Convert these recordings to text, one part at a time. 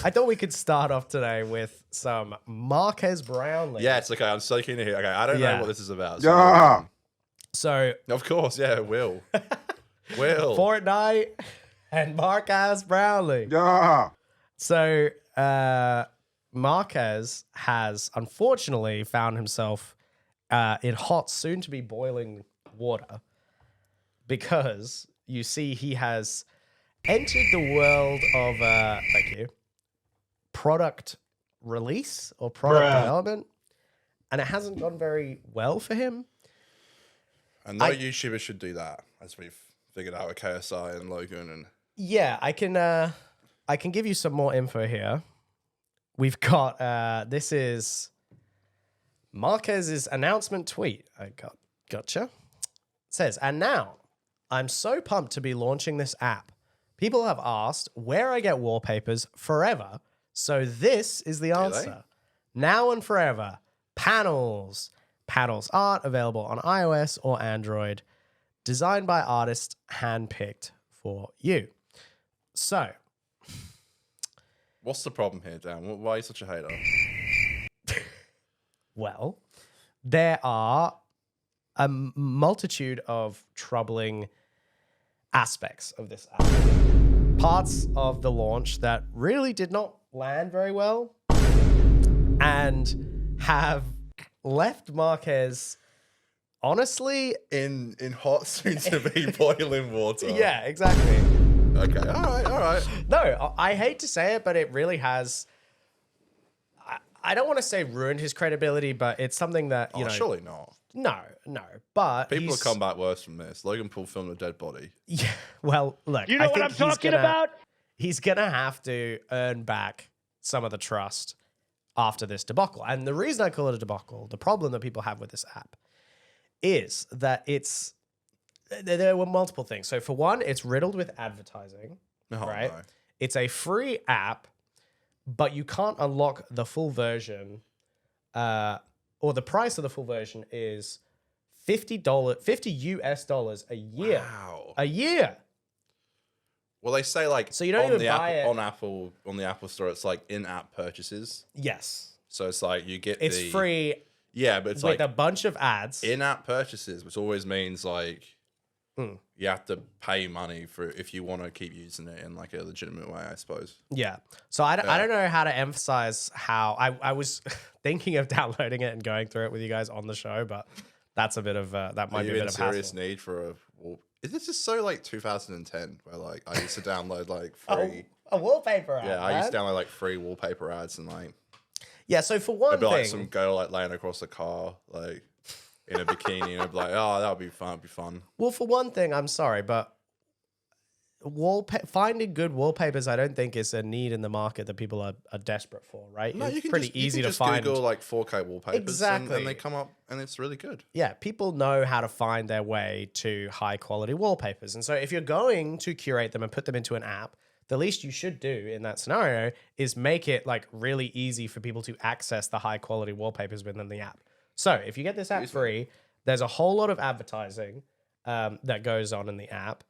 I thought we could start off today with some Marquez Brownlee. Yeah, it's okay. I'm so keen to hear. Okay, I don't know what this is about. So Yeah. So, of course, yeah, Will. Fortnite and Marquez Brownlee. Yeah. So, Marquez has unfortunately found himself in hot, soon to be boiling water because you see he has entered the world of, product release or product development, and it hasn't gone very well for him. And no YouTuber should do that, as we've figured out with KSI and Logan. And yeah, I can give you some more info here. We've got this is Marquez's announcement tweet. Gotcha. It says, and now I'm so pumped to be launching this app. People have asked where I get wallpapers forever. So this is the answer. Now and forever. Panels. Panels art available on iOS or Android. Designed by artists, handpicked for you. So. What's the problem here, Dan? Why are you such a hater? Well, there are a multitude of troubling aspects of this app. Parts of the launch that really did not land very well and have left Marquez, honestly... In hot, soon-to-be boiling water. Yeah, exactly. Okay, all right. No, I hate to say it, but it really has... I don't want to say ruined his credibility, but it's something that, you know... Surely not. No, but People will come back worse from this. Logan Paul filmed a dead body. Yeah, well, look, you know what I'm talking about? He's gonna have to earn back some of the trust after this debacle. And the reason I call it a debacle, the problem that people have with this app, is that there were multiple things. So for one, it's riddled with advertising, right? No. It's a free app, but you can't unlock the full version, or the price of the full version is $50 US a year. Wow. A year. Well, they say like so you don't even buy it on the Apple Store. It's like in-app purchases. Yes. So it's like you get it's free. Yeah, but it's with like a bunch of ads. In-app purchases, which always means like you have to pay money for if you want to keep using it in like a legitimate way, I suppose. Yeah. So I don't know how to emphasize how I was thinking of downloading it and going through it with you guys on the show, but that's a bit of that might be a bit of serious need for a. Is this just so like 2010 where like I used to download like free a wallpaper ad? Yeah, I used to download like free wallpaper ads and like so for one thing, like some girl like laying across the car like in a bikini and I'd be like, oh, that would be fun. It'd be fun. Well, for one thing, I'm sorry, but finding good wallpapers, I don't think is a need in the market that people are desperate for, right? No, it's pretty easy to find. Google like 4K wallpapers, exactly, and they come up, and it's really good. Yeah, people know how to find their way to high quality wallpapers, and so if you're going to curate them and put them into an app, the least you should do in that scenario is make it like really easy for people to access the high quality wallpapers within the app. So if you get this app free, there's a whole lot of advertising that goes on in the app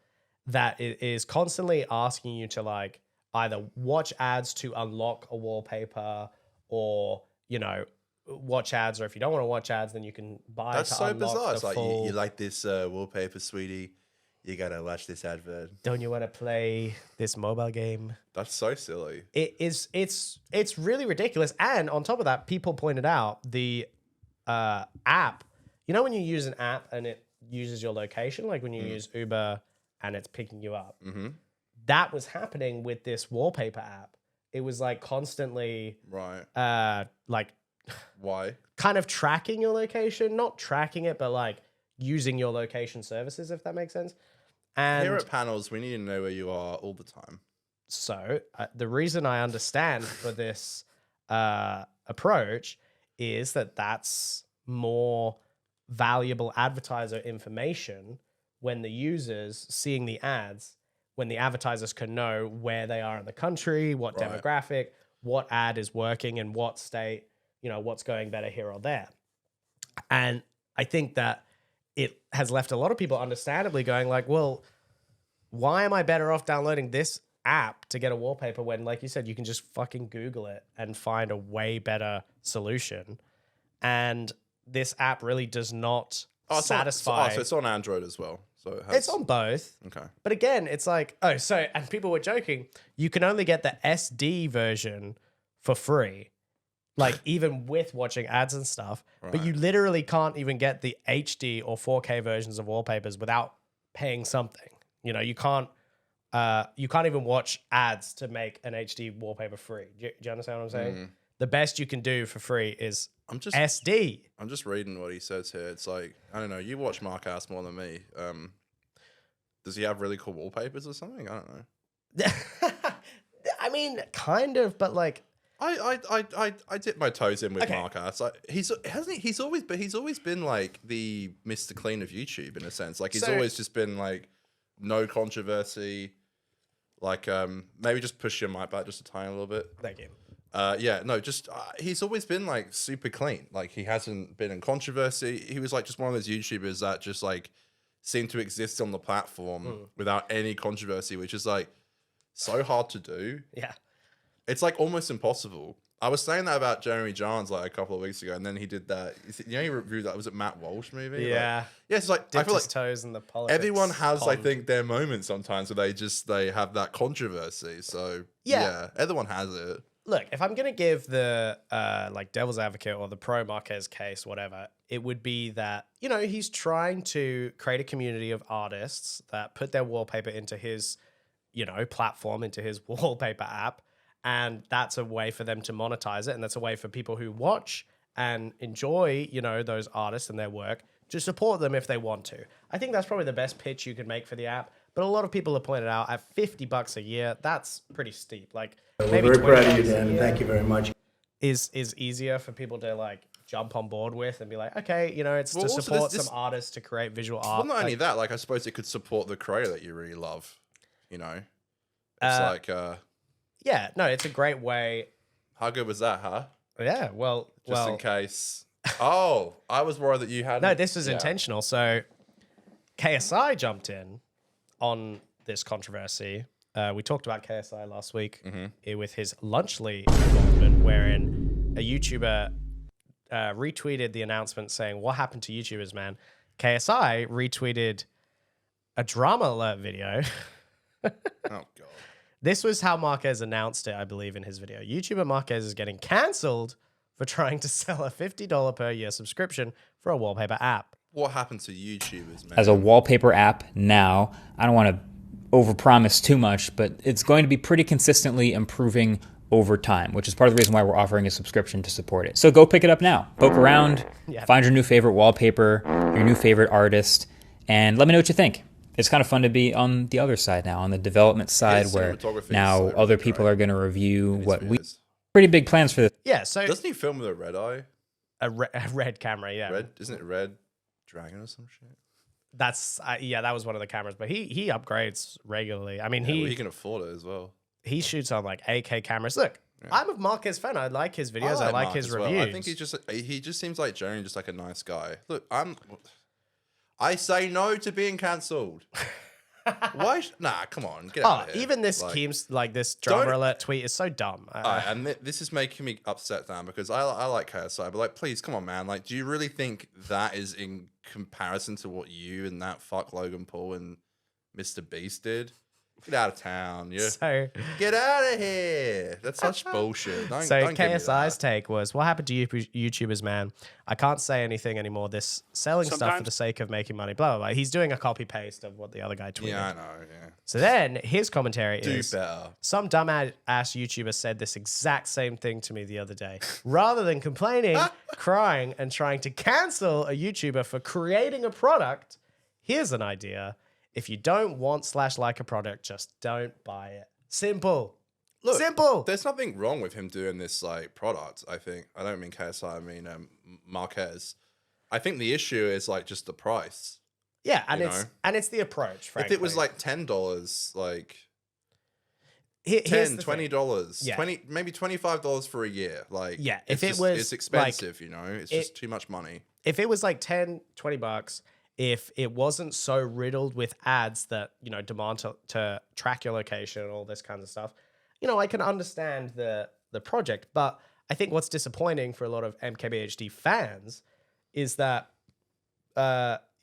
that is constantly asking you to like either watch ads to unlock a wallpaper or, you know, watch ads, or if you don't want to watch ads, then you can buy. That's so bizarre. It's like, you like this wallpaper, sweetie. You gotta watch this advert. Don't you want to play this mobile game? That's so silly. It's really ridiculous. And on top of that, people pointed out the app. You know when you use an app and it uses your location, like when you use Uber and it's picking you up. Mm-hmm. That was happening with this wallpaper app. It was like constantly like why? Kind of tracking your location, not tracking it, but like using your location services, if that makes sense. And here at Panels, we need to know where you are all the time. So the reason I understand for this approach is that that's more valuable advertiser information when the users seeing the ads, when the advertisers can know where they are in the country, what demographic, what ad is working in what state, you know, what's going better here or there. And I think that it has left a lot of people understandably going like, well, why am I better off downloading this app to get a wallpaper when, like you said, you can just fucking Google it and find a way better solution. And this app really does not satisfy. So it's on Android as well. So It's on both. Okay. But again, it's like, and people were joking, you can only get the SD version for free. Like even with watching ads and stuff, but you literally can't even get the HD or 4K versions of wallpapers without paying something. You know, you can't even watch ads to make an HD wallpaper free. Do you understand what I'm saying? The best you can do for free is SD. I'm just reading what he says here. It's like, I don't know. You watch Mark House more than me. Does he have really cool wallpapers or something? I don't know. I mean, kind of, but like. I dip my toes in with Mark House. Like, he's always been like the Mr. Clean of YouTube in a sense. Like he's always just been like no controversy. Like maybe just push your mic back just a tiny little bit. Thank you. He's always been like super clean. Like he hasn't been in controversy. He was like just one of those YouTubers that just like seemed to exist on the platform without any controversy, which is like so hard to do. Yeah. It's like almost impossible. I was saying that about Jeremy Johns like a couple of weeks ago, and then he did that. You know, he reviewed that. Was it Matt Walsh movie? Yeah. It's like Dipped I feel like his toes in the politics. everyone has, pond. I think, their moments sometimes where they have that controversy. So yeah, everyone has it. Look, if I'm gonna give the like devil's advocate or the pro Marquez case, whatever, it would be that, you know, he's trying to create a community of artists that put their wallpaper into his, you know, platform, into his wallpaper app. And that's a way for them to monetize it. And that's a way for people who watch and enjoy, you know, those artists and their work to support them if they want to. I think that's probably the best pitch you could make for the app. But a lot of people have pointed out at $50 a year, that's pretty steep. Like maybe we're very proud of you, $20 a Dan. year Thank you very much. is easier for people to like jump on board with and be like, okay, you know, it's to also support this- some artists to create visual art. Well, not only that, like I suppose it could support the creator that you really love. You know, it's like yeah, no, it's a great way. how good was that, huh? Yeah, well, Just in case. Oh, I was worried that you had. no, this was intentional. So KSI jumped in on this controversy. We talked about KSI last week with his Lunchly involvement, wherein a YouTuber retweeted the announcement saying, "What happened to YouTubers, man?" KSI retweeted a drama alert video. Oh god. This was how Marquez announced it, I believe, in his video. YouTuber Marquez is getting cancelled for trying to sell a $50 per year subscription for a wallpaper app. What happened to YouTubers, man? As a wallpaper app now, I don't want to overpromise too much, but it's going to be pretty consistently improving over time, which is part of the reason why we're offering a subscription to support it. So go pick it up now. Poke around, find your new favorite wallpaper, your new favorite artist, and let me know what you think. It's kind of fun to be on the other side now, on the development side, where cinematography now is so other really people great are going to review what we... videos. Pretty big plans for this. Yeah, so Doesn't he film with a red eye? a red camera, yeah. Red, isn't it Red Dragon or some shit? That's that was one of the cameras, but he upgrades regularly. I mean, He can afford it as well. he shoots on like 8K cameras. Look, I'm a Marquez fan. I like his videos. I like Mark his as well. reviews. I think he just seems like generally just like a nice guy. Look, I say no to being cancelled. Why? Nah, come on, get out of here. even this this drama don't- alert tweet is so dumb. And this is making me upset, Dan, because I like KSI, but like, please, come on, man. Like, do you really think that is in comparison to what you and that fuck Logan Paul and Mr. Beast did? Get out of town, yeah. So Get out of here. That's such bullshit. Don't give me KSI's that. take was, what happened to you YouTubers, man? I can't say anything anymore. This selling stuff for the sake of making money, blah, blah, blah. He's doing a copy paste of what the other guy tweeted. Yeah, I know, yeah. So then his commentary Do is, better. some dumb ass YouTuber said this exact same thing to me the other day. Rather than complaining, crying, and trying to cancel a YouTuber for creating a product, here's an idea. If you don't want / like a product, just don't buy it. Simple. Look, Simple. There's nothing wrong with him doing this like product. I think I don't mean KSI. I mean Marquez. I think the issue is like just the price. Yeah, and you it's know? and it's the approach. Frankly. If it was like $10, like Here's the $10, thing. $20, Yeah. maybe $25 for a year. Like, if it it's was, it's expensive, you know, it's just too much money. If it was like $10, $20, if it wasn't so riddled with ads that, you know, demand to track your location and all this kind of stuff, you know, I can understand the project. But I think what's disappointing for a lot of MKBHD fans is that,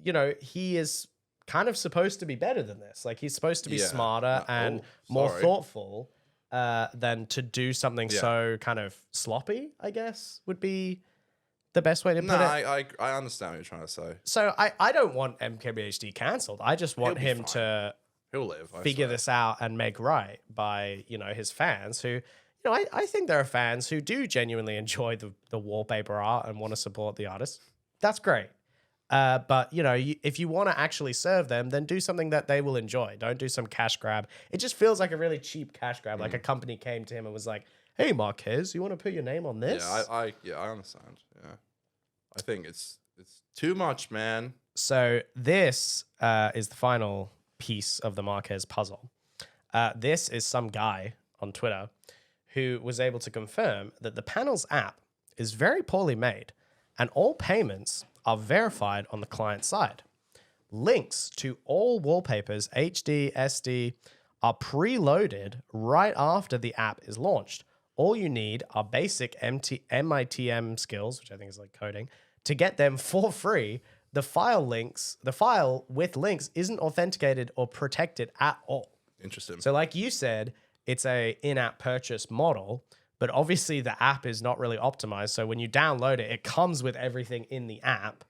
you know, he is kind of supposed to be better than this. Like, he's supposed to be smarter and more thoughtful than to do something so kind of sloppy, I guess, would be the best way to put it. I understand what you're trying to say. So I don't want MKBHD cancelled. I just want him to figure this out and make right by, you know, his fans who, you know, I think there are fans who do genuinely enjoy the wallpaper art and want to support the artist. That's great. But, you know, if you want to actually serve them, then do something that they will enjoy. Don't do some cash grab. It just feels like a really cheap cash grab. Like a company came to him and was like, hey, Marquez, you want to put your name on this? Yeah, I understand. Yeah. I think it's too much, man. So this is the final piece of the Marquez puzzle. This is some guy on Twitter who was able to confirm that the Panels app is very poorly made and all payments are verified on the client side. Links to all wallpapers, HD, SD, are preloaded right after the app is launched. All you need are basic MITM skills, which I think is like coding, to get them for free. The file with links isn't authenticated or protected at all. Interesting. So like you said, it's a in-app purchase model, but obviously the app is not really optimized. So when you download it, it comes with everything in the app,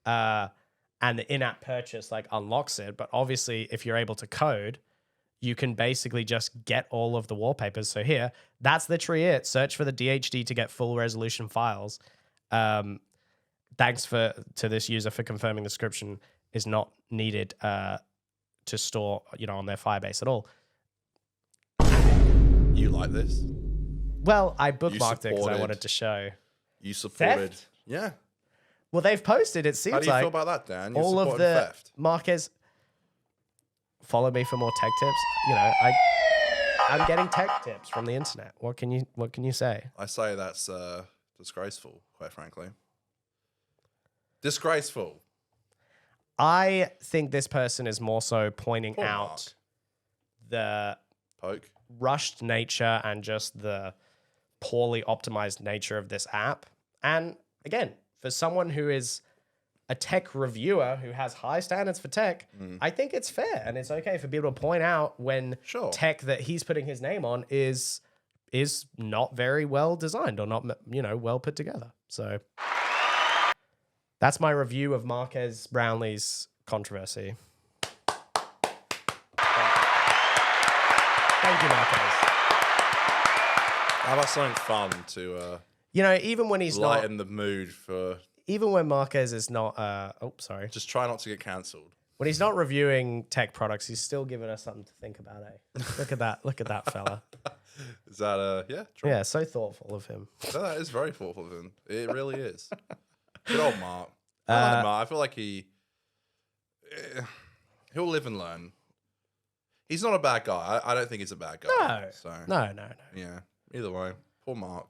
and the in-app purchase like unlocks it. But obviously if you're able to code, you can basically just get all of the wallpapers. So here, that's literally it. Search for the DHD to get full resolution files. Thanks to this user for confirming the description is not needed to store, you know, on their Firebase at all. You like this? Well, I bookmarked it because I wanted to show. You supported. Theft? Yeah. Well, they've posted. It seems How do you like feel about that, Dan? You're all of supporting the theft. Marquez. Follow me for more tech tips. You know, I'm getting tech tips from the internet. What can you say? I say that's disgraceful, quite frankly. Disgraceful. I think this person is more so pointing Poor out Mark. the Poke. rushed nature and just the poorly optimized nature of this app. And again, for someone who is a tech reviewer who has high standards for tech, I think it's fair and it's okay for people to point out when tech that he's putting his name on is not very well designed or not, you know, well put together. So that's my review of Marquez Brownlee's controversy. Thank you, Marquez. How about something fun to you know, even when he's lighten the mood for... Even when Marquez is not... sorry. Just try not to get cancelled. When he's not reviewing tech products, he's still giving us something to think about, eh? Look at that. Look at that fella. Is that, yeah? True. Yeah, so thoughtful of him. No, that is very thoughtful of him. It really is. Good old Mark. I like Mark. I feel like he'll live and learn. He's not a bad guy. I don't think he's a bad guy. No. So No. yeah. Either way, poor Mark.